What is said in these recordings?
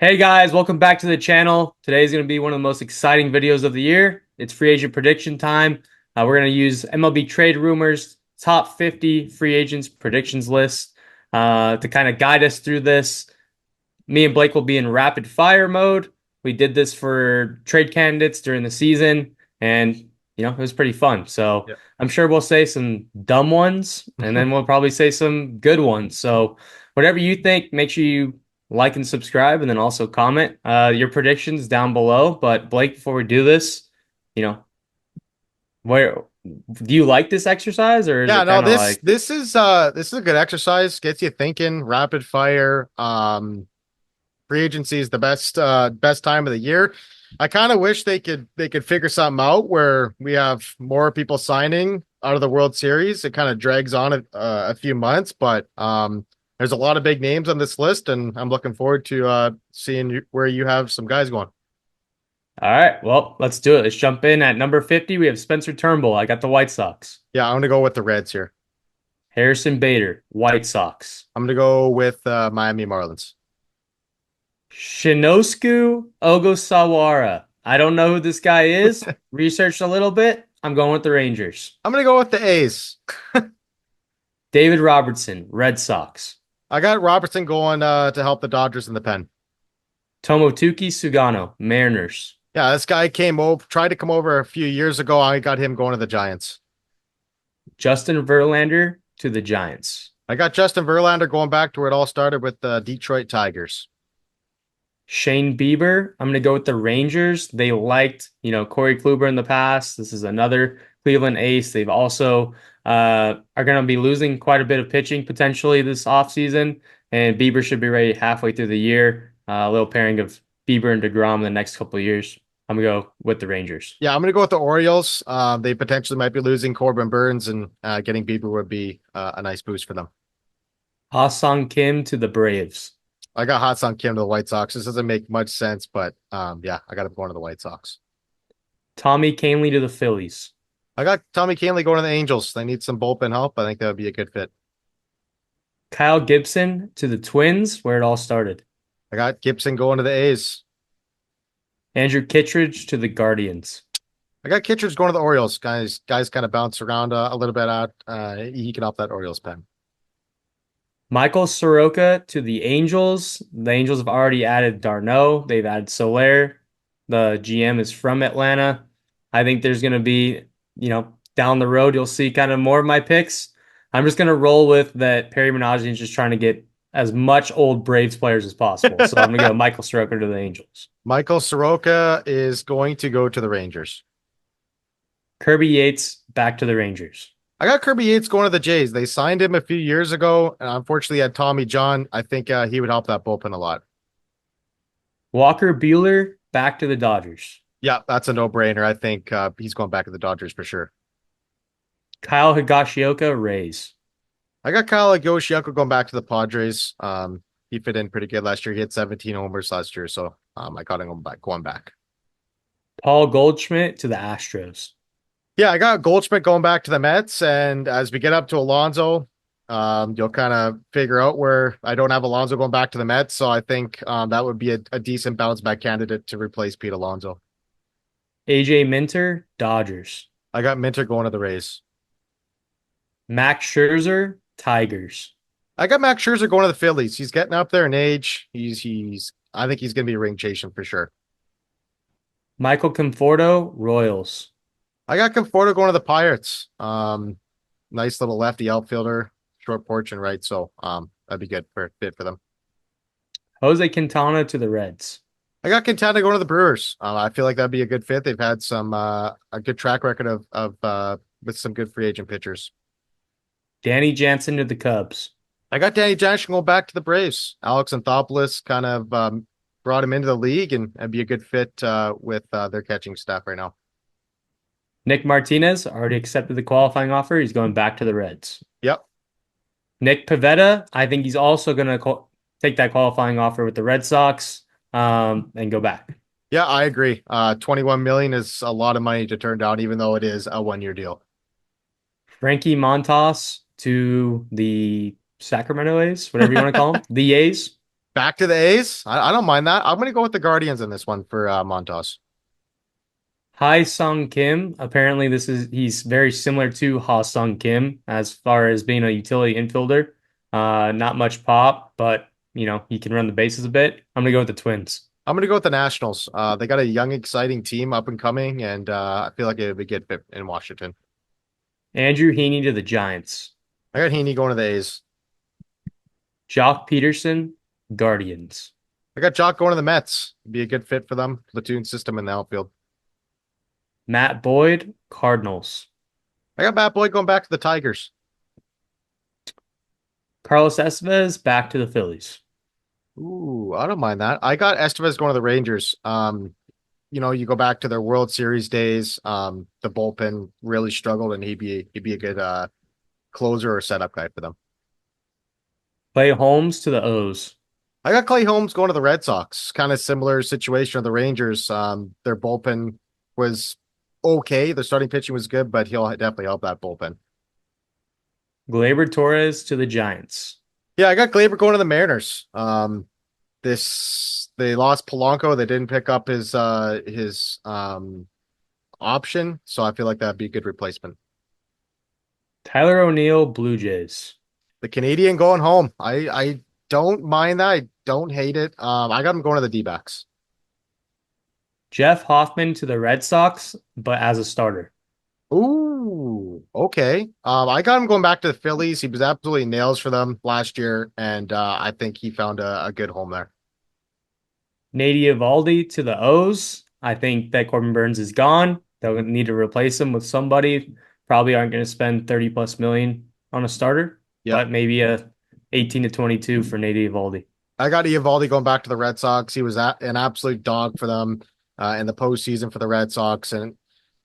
Hey guys, welcome back to the channel. Today's going to be one of the most exciting videos of the year. It's free agent prediction time. We're going to use MLB trade rumors, top 50 free agents predictions list to kind of guide us through this. Me and Blake will be in rapid fire mode. We did this for trade candidates during the season, and it was pretty fun. So Yep. I'm sure we'll say some dumb ones, and then we'll probably say some good ones. So whatever you think, make sure you like and subscribe, and then also comment your predictions down below. But Blake, before we do this, you know, where do you like this exercise, or is Yeah, it no, kind of this like, this is this is a good exercise. Gets you thinking, rapid fire. Free agency is the best time of the year. I kind of wish they could figure something out where we have more people signing out of the World Series. It kind of drags on a few months, but there's a lot of big names on this list, and I'm looking forward to seeing where you have some guys going. all right, well, let's do it. Let's jump in at number 50. We have Spencer Turnbull. I got the White Sox. Yeah, I'm gonna go with the Reds here. Harrison Bader, White Sox. I'm gonna go with Miami Marlins. Shinosuke Ogasawara. I don't know who this guy is. Researched a little bit. I'm going with the Rangers. I'm gonna go with the A's. David Robertson, Red Sox. I got Robertson going to help the Dodgers in the pen. Tomotuki Sugano, Mariners. Yeah, this guy came over, tried to come over a few years ago. I got him going to the Giants. Justin Verlander to the Giants. I got Justin Verlander going back to where it all started with the Detroit Tigers. Shane Bieber. I'm going to go with the Rangers. They liked, Corey Kluber in the past. This is another Cleveland ace. They've also are going to be losing quite a bit of pitching potentially this offseason, and Bieber should be ready halfway through the year. A little pairing of Bieber and DeGrom in the next couple of years. I'm going to go with the Rangers. Yeah, I'm going to go with the Orioles. They potentially might be losing Corbin Burns, and getting Bieber would be a nice boost for them. Ha-Sung Kim to the Braves. I got Ha-Seong Kim to the White Sox. This doesn't make much sense, but yeah, I got him going to the White Sox. Tommy Kahnle to the Phillies. I got Tommy Kahnle going to the Angels. They need some bullpen help. I think that would be a good fit. Kyle Gibson to the Twins, where it all started. I got Gibson going to the A's. Andrew Kittredge to the Guardians. I got Kittredge going to the Orioles. Guys kind of bounce around a little bit out. He can help that Orioles pen. Michael Soroka to the Angels. The Angels have already added d'Arnaud. They've added Soler. The GM is from Atlanta. I think there's going to be, down the road, you'll see kind of more of my picks. I'm just going to roll with that Perry Menage is just trying to get as much old Braves players as possible. So I'm going to go Michael Soroka to the Angels. Michael Soroka is going to go to the Rangers. Kirby Yates back to the Rangers. I got Kirby Yates going to the Jays. They signed him a few years ago, and unfortunately had Tommy John. I think he would help that bullpen a lot. Walker Buehler back to the Dodgers. Yeah, that's a no-brainer. I think he's going back to the Dodgers for sure. Kyle Higashioka, Rays. I got Kyle Higashioka going back to the Padres. He fit in pretty good last year. He had 17 homers last year, so I got him going back. Paul Goldschmidt to the Astros. Yeah, I got Goldschmidt going back to the Mets, and as we get up to Alonso, you'll kind of figure out where I don't have Alonso going back to the Mets, so I think that would be a decent bounce back candidate to replace Pete Alonso. AJ Minter, Dodgers. I got Minter going to the Rays. Max Scherzer, Tigers. I got Max Scherzer going to the Phillies. He's getting up there in age. He's I think he's going to be a ring chasing for sure. Michael Conforto, Royals. I got Conforto going to the Pirates. Nice little lefty outfielder, short porch and right, so that'd be good for a fit for them. Jose Quintana to the Reds. I got Quintana going to the Brewers. I feel like that'd be a good fit. They've had some a good track record of with some good free agent pitchers. Danny Jansen to the Cubs. I got Danny Jansen going back to the Braves. Alex Anthopoulos kind of brought him into the league, and it'd be a good fit with their catching staff right now. Nick Martinez already accepted the qualifying offer. He's going back to the Reds. Yep. Nick Pivetta, I think he's also going to take that qualifying offer with the Red Sox and go back. Yeah, I agree. 21 million is a lot of money to turn down, even though it is a 1 year deal. Frankie Montas to the Sacramento A's, whatever you want to call them, the A's. Back to the A's. I don't mind that. I'm going to go with the Guardians in this one for Montas. Hai Sung Kim. Apparently, he's very similar to Ha Sung Kim as far as being a utility infielder. Not much pop, but he can run the bases a bit. I'm gonna go with the Twins. I'm going to go with the Nationals. They got a young, exciting team up and coming, and I feel like it would be a good fit in Washington. Andrew Heaney to the Giants. I got Heaney going to the A's. Jock Peterson, Guardians. I got Jock going to the Mets. Be a good fit for them. Platoon system in the outfield. Matt Boyd, Cardinals. I got Matt Boyd going back to the Tigers. Carlos Estevez, back to the Phillies. Ooh, I don't mind that. I got Estevez going to the Rangers. You go back to their World Series days. The bullpen really struggled, and he'd be a good closer or setup guy for them. Clay Holmes to the O's. I got Clay Holmes going to the Red Sox. Kind of similar situation of the Rangers. Their bullpen was okay. Their starting pitching was good, but he'll definitely help that bullpen. Gleyber Torres to the Giants. Yeah, I got Glaber going to the Mariners. This they lost Polanco. They didn't pick up his option, so I feel like that'd be a good replacement. Tyler O'Neill, Blue Jays. The Canadian going home. I don't mind that. I don't hate it. I got him going to the D-backs. Jeff Hoffman to the Red Sox, but as a starter. Ooh, okay. I got him going back to the Phillies. He was absolutely nails for them last year, and I think he found a good home there. Nady Eovaldi to the O's. I think that Corbin Burns is gone. They'll need to replace him with somebody. Probably aren't going to spend 30 plus million on a starter, Yep. but maybe a 18 to 22 for Nady Eovaldi. I got Eovaldi going back to the Red Sox. He was an absolute dog for them in the postseason for the Red Sox, and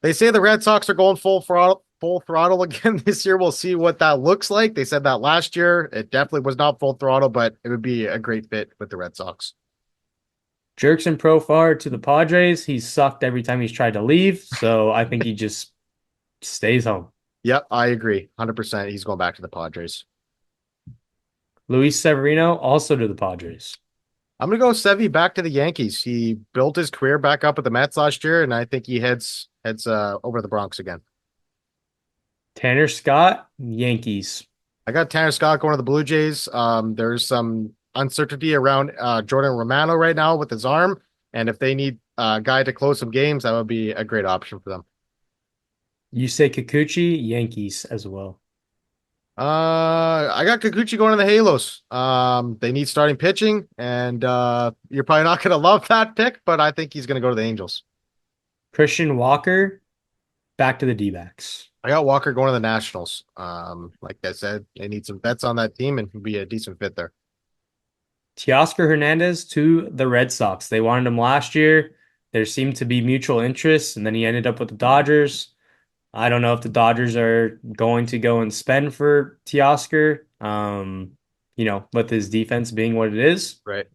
they say the Red Sox are going full throttle again this year. We'll see what that looks like. They said that last year. It definitely was not full throttle, but it would be a great fit with the Red Sox. Jerkson Profar to the Padres. He's sucked every time he's tried to leave, so I think he just stays home. Yep, I agree. 100%. He's going back to the Padres. Luis Severino also to the Padres. I'm gonna go Sevy back to the Yankees. He built his career back up with the Mets last year, and I think he heads over the Bronx again. Tanner Scott, Yankees. I got Tanner Scott going to the Blue Jays. There's some uncertainty around Jordan Romano right now with his arm, and if they need a guy to close some games, that would be a great option for them. Yusei Kikuchi, Yankees as well. I got Kikuchi going to the Halos. They need starting pitching, and you're probably not going to love that pick, but I think he's going to go to the Angels. Christian Walker, back to the D-backs. I got Walker going to the Nationals. Like I said, they need some vets on that team and be a decent fit there. Teoscar Hernandez to the Red Sox. They wanted him last year. There seemed to be mutual interest, and then he ended up with the Dodgers. I don't know if the Dodgers are going to go and spend for Teoscar, with his defense being what it is. Right.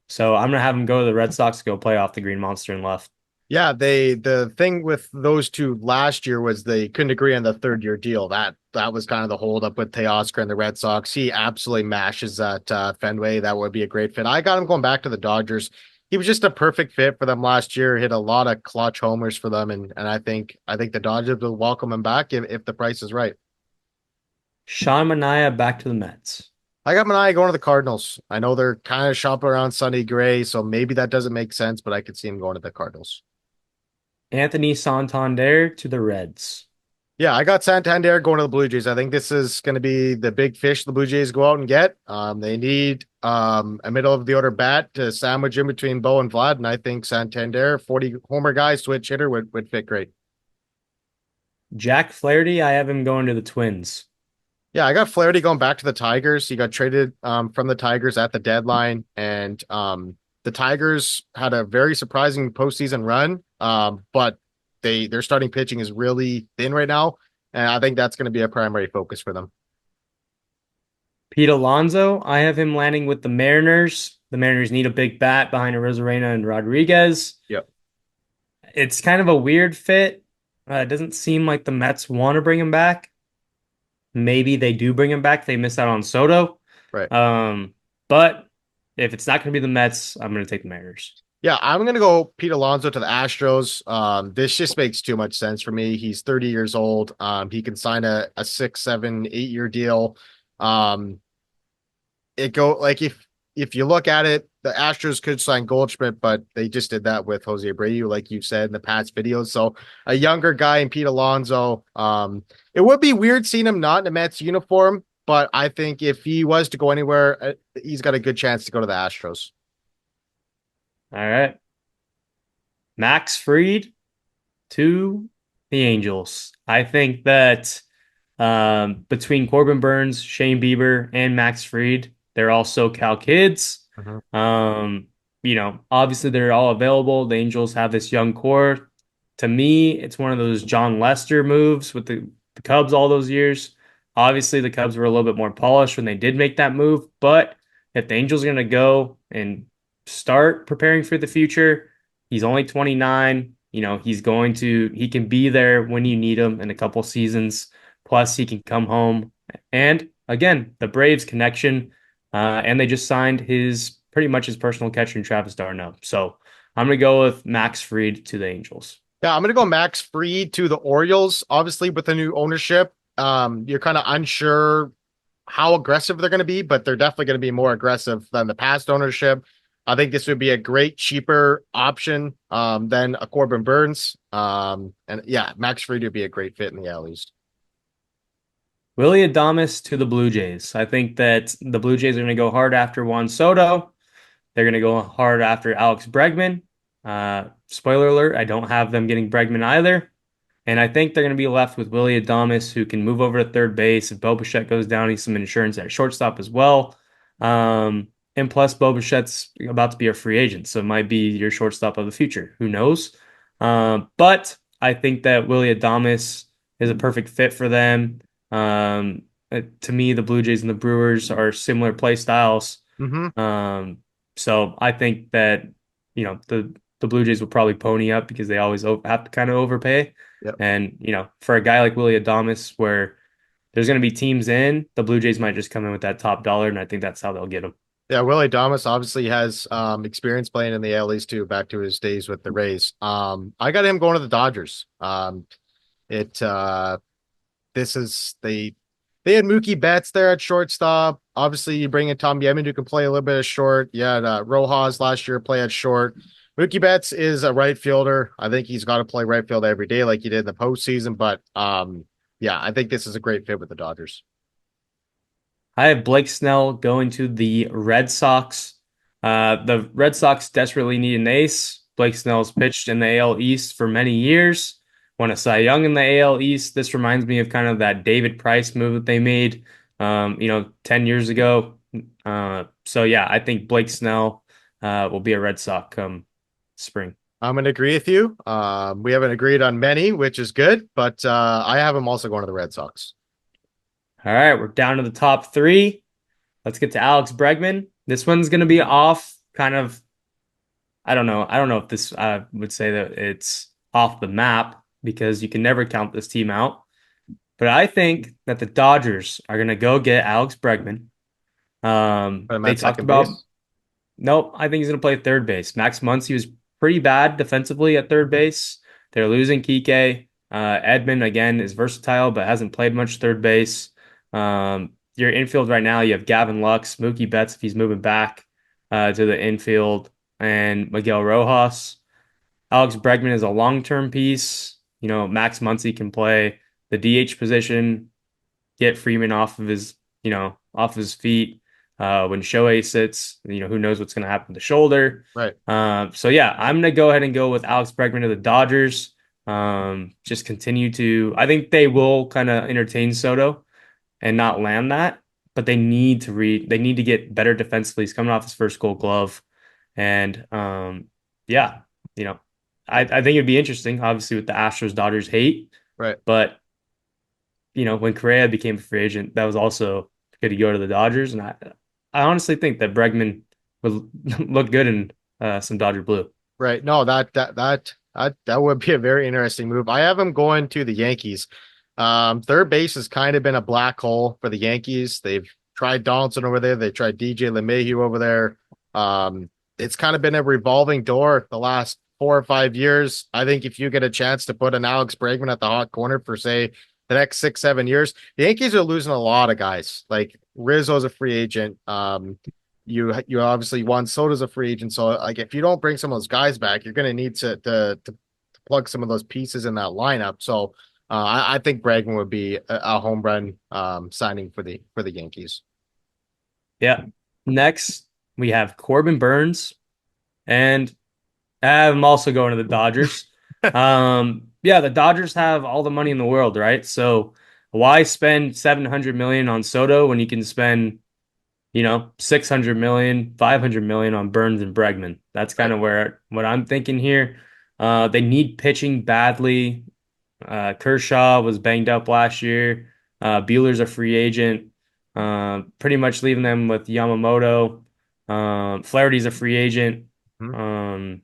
So I'm going to have him go to the Red Sox, go play off the Green Monster and left. Yeah, the thing with those two last year was they couldn't agree on the third year deal. That was kind of the holdup with Teoscar and the Red Sox. He absolutely mashes that Fenway. That would be a great fit. I got him going back to the Dodgers. He was just a perfect fit for them last year. Hit a lot of clutch homers for them, and I think the Dodgers will welcome him back if the price is right. Sean Manaea back to the Mets. I got Manaea going to the Cardinals. I know they're kind of shopping around Sonny Gray, so maybe that doesn't make sense, but I could see him going to the Cardinals. Anthony Santander to the Reds. Yeah, I got Santander going to the Blue Jays. I think this is going to be the big fish the Blue Jays go out and get. They need a middle of the order bat to sandwich in between Bo and Vlad, and I think Santander, 40 homer guy, switch hitter would fit great. Jack Flaherty, I have him going to the Twins. Yeah, I got Flaherty going back to the Tigers. He got traded from the Tigers at the deadline, and the Tigers had a very surprising postseason run, but their starting pitching is really thin right now, and I think that's going to be a primary focus for them. Pete Alonso, I have him landing with the Mariners. The Mariners need a big bat behind Arozarena and Rodriguez. Yep. It's kind of a weird fit. It doesn't seem like the Mets want to bring him back. Maybe they do bring him back. They miss out on Soto. Right. But if it's not going to be the Mets, I'm going to take the Mariners. Yeah, I'm gonna go Pete Alonso to the Astros. This just makes too much sense for me. He's 30 years old. He can sign a 6, 7, 8 year deal. Um, it go like if you look at it, the Astros could sign Goldschmidt, but they just did that with Jose Abreu, like you said in the past videos. So a younger guy in Pete Alonso. It would be weird seeing him not in a Mets uniform, but I think if he was to go anywhere, he's got a good chance to go to the Astros. All right. Max Fried to the Angels. I think that between Corbin Burns, Shane Bieber, and Max Fried, they're all SoCal kids. Mhm. Um, obviously they're all available. The Angels have this young core. To me, it's one of those John Lester moves with the Cubs all those years. Obviously, the Cubs were a little bit more polished when they did make that move, but if the Angels are going to go and start preparing for the future, he's only 29. He can be there when you need him in a couple seasons. Plus, he can come home. And again, the Braves connection, and they just signed his pretty much his personal catcher in Travis d'Arnaud. So I'm gonna go with Max Fried to the Angels. Yeah, I'm gonna go Max Fried to the Orioles. Obviously, with the new ownership, you're kind of unsure how aggressive they're going to be, but they're definitely going to be more aggressive than the past ownership. I think this would be a great, cheaper option than a Corbin Burns. And yeah, Max Fried would be a great fit in the AL East. Willie Adames to the Blue Jays. I think that the Blue Jays are going to go hard after Juan Soto. They're going to go hard after Alex Bregman. Spoiler alert, I don't have them getting Bregman either. And I think they're going to be left with Willie Adames, who can move over to third base. If Bo Bichette goes down, he's some insurance at shortstop as well. And plus, Bo Bichette's about to be a free agent, so it might be your shortstop of the future. Who knows? But I think that Willie Adames is a perfect fit for them. To me, the Blue Jays and the Brewers are similar play styles. Mm-hmm. Um, so I think that the Blue Jays will probably pony up because they always have to kind of overpay. Yep. And for a guy like Willie Adames, where there's going to be teams in, the Blue Jays might just come in with that top dollar, and I think that's how they'll get him. Yeah, Willie Adames obviously has experience playing in the AL East too, back to his days with the Rays. I got him going to the Dodgers. It this is they had Mookie Betts there at shortstop. Obviously, you bring in Tom Yemin who can play a little bit of short. You had Rojas last year play at short. Mookie Betts is a right fielder. I think he's got to play right field every day like he did in the postseason. But yeah, I think this is a great fit with the Dodgers. I have Blake Snell going to the Red Sox. The Red Sox desperately need an ace. Blake Snell's pitched in the AL East for many years. Won a Cy Young in the AL East. This reminds me of kind of that David Price move that they made, 10 years ago. So yeah, I think Blake Snell will be a Red Sox come spring. I'm going to agree with you. We haven't agreed on many, which is good, but I have him also going to the Red Sox. All right, we're down to the top three. Let's get to Alex Bregman. This one's going to be off kind of, I don't know. I don't know if this I would say that it's off the map because you can never count this team out. But I think that the Dodgers are going to go get Alex Bregman. Put him They at talked second about, base. nope, I think he's going to play third base. Max Muncy was pretty bad defensively at third base. They're losing Kike. Edman, again, is versatile, but hasn't played much third base. Your infield right now, you have Gavin Lux, Mookie Betts if he's moving back to the infield, and Miguel Rojas. Alex Bregman is a long-term piece. Max Muncy can play the DH position, get Freeman off of his feet. When Shohei sits, who knows what's going to happen to the shoulder. Right. So yeah, I'm going to go ahead and go with Alex Bregman to the Dodgers. Just continue to, I think they will kind of entertain Soto and not land that, but they need to get better defensively. He's coming off his first Gold Glove, and yeah, you know, I think it'd be interesting. Obviously, with the Astros Dodgers hate, Right. but when Correa became a free agent, that was also good to go to the Dodgers, and I honestly think that Bregman would look good in some Dodger blue. Right. No, that would be a very interesting move. I have him going to the Yankees. Third base has kind of been a black hole for the Yankees. They've tried Donaldson over there. They tried DJ LeMahieu over there. Um, it's kind of been a revolving door the last 4 or 5 years. I think if you get a chance to put an Alex Bregman at the hot corner for say the next 6, 7 years, the Yankees are losing a lot of guys. Like Rizzo's a free agent. You obviously Juan Soto's a free agent. So like if you don't bring some of those guys back, you're going to need to plug some of those pieces in that lineup. So I think Bregman would be a home run signing for the Yankees. Yeah. Next, we have Corbin Burns, and I'm also going to the Dodgers. Yeah, the Dodgers have all the money in the world, right? So why spend 700 million on Soto when you can spend, 600 million, 500 million on Burns and Bregman? That's kind Right. of where what I'm thinking here. They need pitching badly. Kershaw was banged up last year. Bueller's a free agent. Pretty much leaving them with Yamamoto. Flaherty's a free agent. Mhm. Um,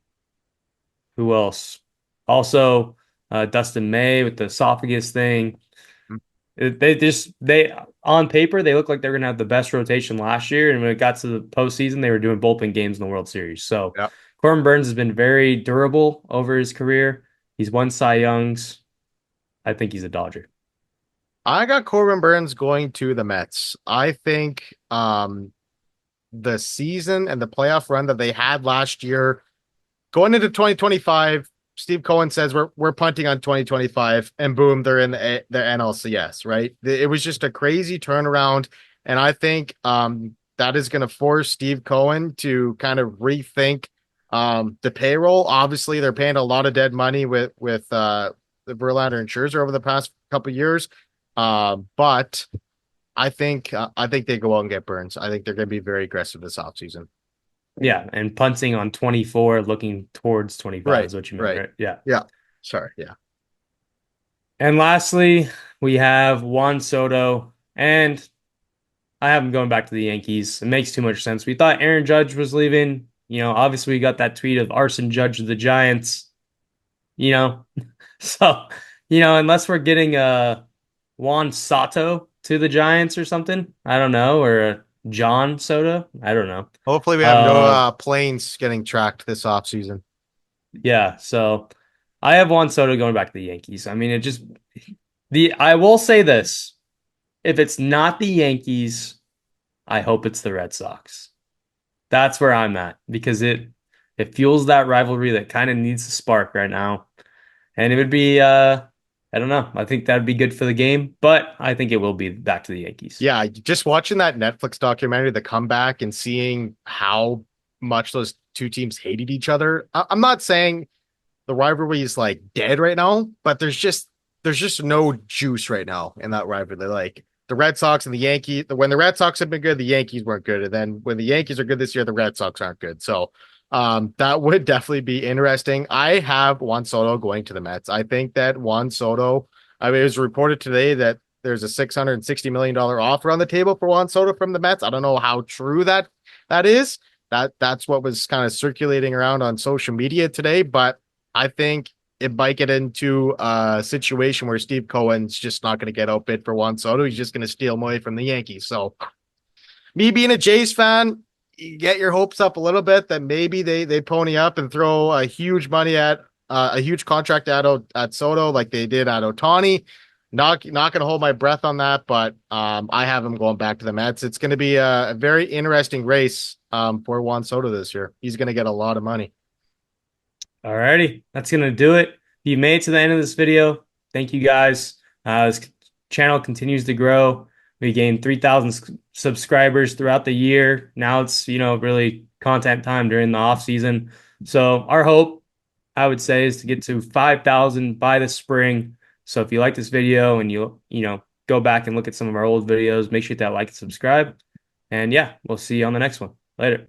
who else? Also, Dustin May with the esophagus thing. They on paper they look like they're gonna have the best rotation last year, and when it got to the postseason, they were doing bullpen games in the World Series. So Yeah. Corbin Burns has been very durable over his career. He's won Cy Youngs. I think he's a Dodger. I got Corbin Burns going to the Mets. I think the season and the playoff run that they had last year going into 2025, Steve Cohen says we're punting on 2025, and boom, they're in the NLCS, right? It was just a crazy turnaround, and I think that is going to force Steve Cohen to kind of rethink the payroll. Obviously, they're paying a lot of dead money with the Verlander and Scherzer over the past couple of years, but I think they go out and get Burns. I think they're going to be very aggressive this offseason. Yeah, and punting on 24, looking towards 25 Right, is what you meant, right. right? Yeah. Yeah. Sorry. Yeah. And lastly, we have Juan Soto, and I have him going back to the Yankees. It makes too much sense. We thought Aaron Judge was leaving. Obviously we got that tweet of Arson Judge of the Giants, you know. So, unless we're getting Juan Soto to the Giants or something, I don't know, or a John Soto, I don't know. Hopefully we have no Uh, planes getting tracked this offseason. yeah, so I have Juan Soto going back to the Yankees. I mean, I will say this. If it's not the Yankees, I hope it's the Red Sox. That's where I'm at because it fuels that rivalry that kind of needs a spark right now. And it would be I don't know. I think that'd be good for the game, but I think it will be back to the Yankees. Yeah, just watching that Netflix documentary, the comeback, and seeing how much those two teams hated each other. I'm not saying the rivalry is like dead right now, but there's just no juice right now in that rivalry. Like the Red Sox and the Yankees, when the Red Sox have been good, the Yankees weren't good, and then when the Yankees are good this year, the Red Sox aren't good. So that would definitely be interesting. I have Juan Soto going to the Mets. I think that Juan Soto. I mean, it was reported today that there's a $660 million offer on the table for Juan Soto from the Mets. I don't know how true that is. That's what was kind of circulating around on social media today, but I think it might get into a situation where Steve Cohen's just not going to get outbid for Juan Soto. He's just going to steal him away from the Yankees. So, me being a Jays fan, you get your hopes up a little bit that maybe they pony up and throw a huge money at a huge contract at Soto like they did at Otani. Not going to hold my breath on that, but I have him going back to the Mets. It's going to be a very interesting race for Juan Soto this year. He's going to get a lot of money. Alrighty, that's gonna do it. If you made it to the end of this video, thank you guys. This channel continues to grow. We gained 3,000 subscribers throughout the year. Now it's, really content time during the off season. So our hope, I would say, is to get to 5,000 by the spring. So if you like this video and go back and look at some of our old videos, make sure you hit that like and subscribe. And yeah, we'll see you on the next one. Later.